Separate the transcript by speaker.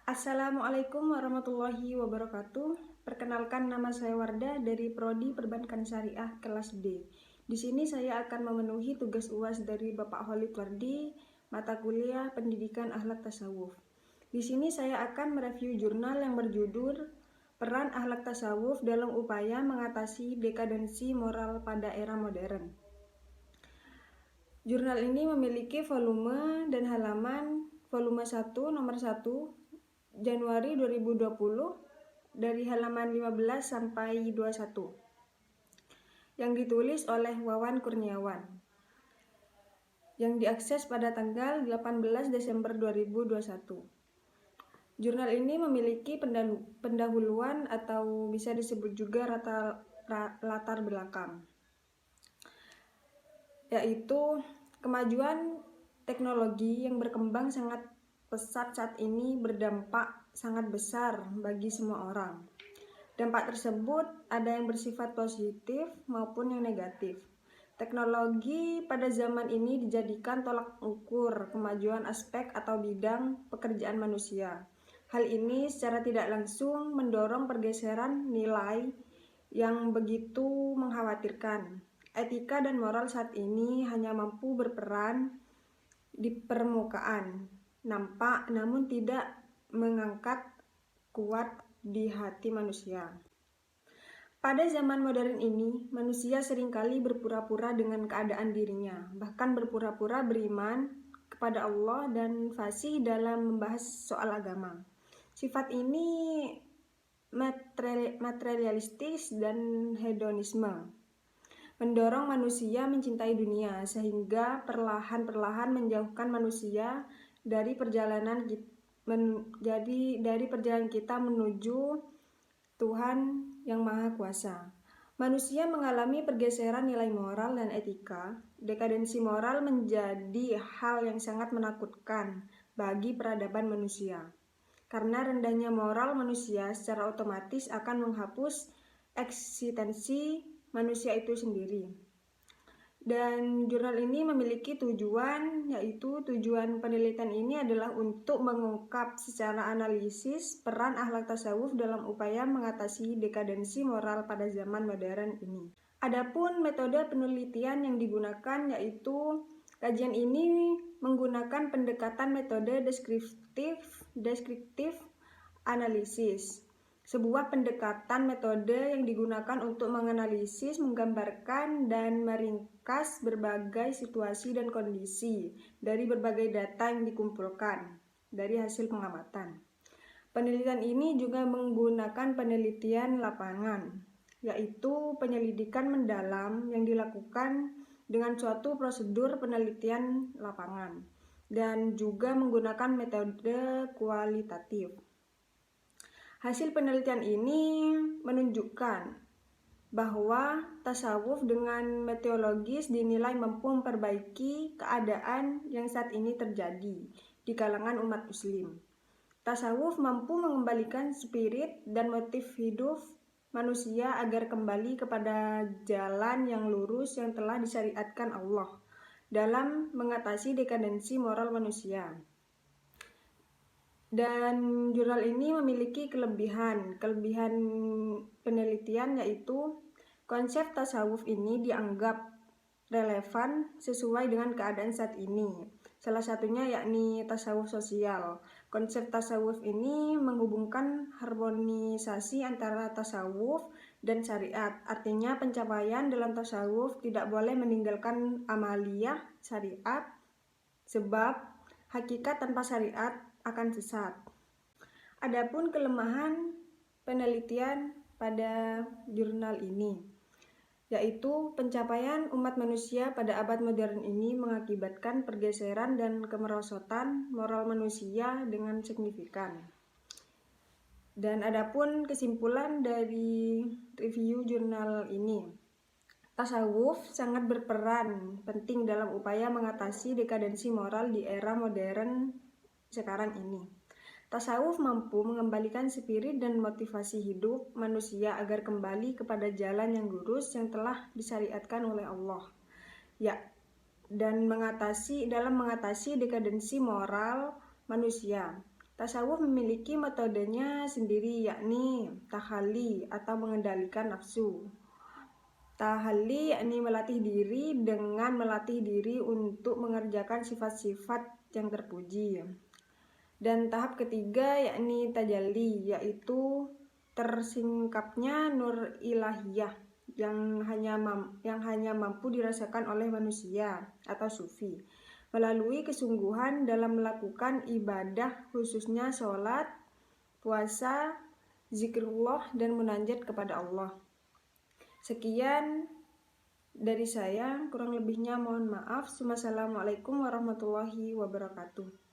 Speaker 1: Assalamualaikum warahmatullahi wabarakatuh. Perkenalkan, nama saya Wardah dari Prodi Perbankan Syariah kelas D. Di sini saya akan memenuhi tugas UAS dari Bapak Khalid Wardi, mata kuliah Pendidikan Akhlak Tasawuf. Di sini saya akan mereview jurnal yang berjudul Peran Akhlak Tasawuf dalam Upaya Mengatasi Dekadensi Moral pada Era Modern. Jurnal ini memiliki volume dan halaman. Volume 1 nomor 1 Januari 2020 dari halaman 15 sampai 21 yang ditulis oleh Wawan Kurniawan, yang diakses pada tanggal 18 Desember 2021. Jurnal ini memiliki pendahuluan atau bisa disebut juga latar belakang, yaitu kemajuan teknologi yang berkembang sangat pesat saat ini berdampak sangat besar bagi semua orang. Dampak tersebut ada yang bersifat positif maupun yang negatif. Teknologi pada zaman ini dijadikan tolak ukur kemajuan aspek atau bidang pekerjaan manusia. Hal ini secara tidak langsung mendorong pergeseran nilai yang begitu mengkhawatirkan. Etika dan moral saat ini hanya mampu berperan di permukaan, nampak namun tidak mengangkat kuat di hati manusia. Pada zaman modern ini, manusia seringkali berpura-pura dengan keadaan dirinya, bahkan berpura-pura beriman kepada Allah dan fasih dalam membahas soal agama. Sifat ini materialistis dan hedonisme, mendorong manusia mencintai dunia sehingga perlahan-perlahan menjauhkan manusia dari perjalanan kita menuju Tuhan yang Maha Kuasa. Manusia mengalami pergeseran nilai moral dan etika. Dekadensi moral menjadi hal yang sangat menakutkan bagi peradaban manusia. Karena rendahnya moral manusia secara otomatis akan menghapus eksistensi manusia itu sendiri. Dan jurnal ini memiliki tujuan, yaitu tujuan penelitian ini adalah untuk mengungkap secara analisis peran akhlak tasawuf dalam upaya mengatasi dekadensi moral pada zaman modern ini. Adapun metode penelitian yang digunakan yaitu kajian ini menggunakan pendekatan metode deskriptif analisis. Sebuah pendekatan metode yang digunakan untuk menganalisis, menggambarkan, dan meringkas berbagai situasi dan kondisi dari berbagai data yang dikumpulkan dari hasil pengamatan. Penelitian ini juga menggunakan penelitian lapangan, yaitu penyelidikan mendalam yang dilakukan dengan suatu prosedur penelitian lapangan, dan juga menggunakan metode kualitatif. Hasil penelitian ini menunjukkan bahwa tasawuf dengan metodologis dinilai mampu memperbaiki keadaan yang saat ini terjadi di kalangan umat muslim. Tasawuf mampu mengembalikan spirit dan motif hidup manusia agar kembali kepada jalan yang lurus yang telah disyariatkan Allah dalam mengatasi dekadensi moral manusia. Dan jurnal ini memiliki kelebihan penelitian, yaitu konsep tasawuf ini dianggap relevan sesuai dengan keadaan saat ini. Salah satunya yakni tasawuf sosial. Konsep tasawuf ini menghubungkan harmonisasi antara tasawuf dan syariat. Artinya pencapaian dalam tasawuf tidak boleh meninggalkan amaliyah syariat, sebab hakikat tanpa syariat akan sesat. Adapun kelemahan penelitian pada jurnal ini, yaitu pencapaian umat manusia pada abad modern ini mengakibatkan pergeseran dan kemerosotan moral manusia dengan signifikan. Dan adapun kesimpulan dari review jurnal ini, tasawuf sangat berperan penting dalam upaya mengatasi dekadensi moral di era modern sekarang ini. Tasawuf mampu mengembalikan spirit dan motivasi hidup manusia agar kembali kepada jalan yang lurus yang telah disyariatkan oleh Allah. Dan mengatasi dekadensi moral manusia. Tasawuf memiliki metodenya sendiri, yakni tahalli atau mengendalikan nafsu. Tahalli yakni melatih diri dengan melatih diri untuk mengerjakan sifat-sifat yang terpuji. Dan tahap ketiga yakni tajalli, yaitu tersingkapnya nur ilahiyah yang hanya mampu dirasakan oleh manusia atau sufi melalui kesungguhan dalam melakukan ibadah, khususnya sholat, puasa, zikrullah, dan munajat kepada Allah. Sekian dari saya, kurang lebihnya mohon maaf. Wassalamualaikum warahmatullahi wabarakatuh.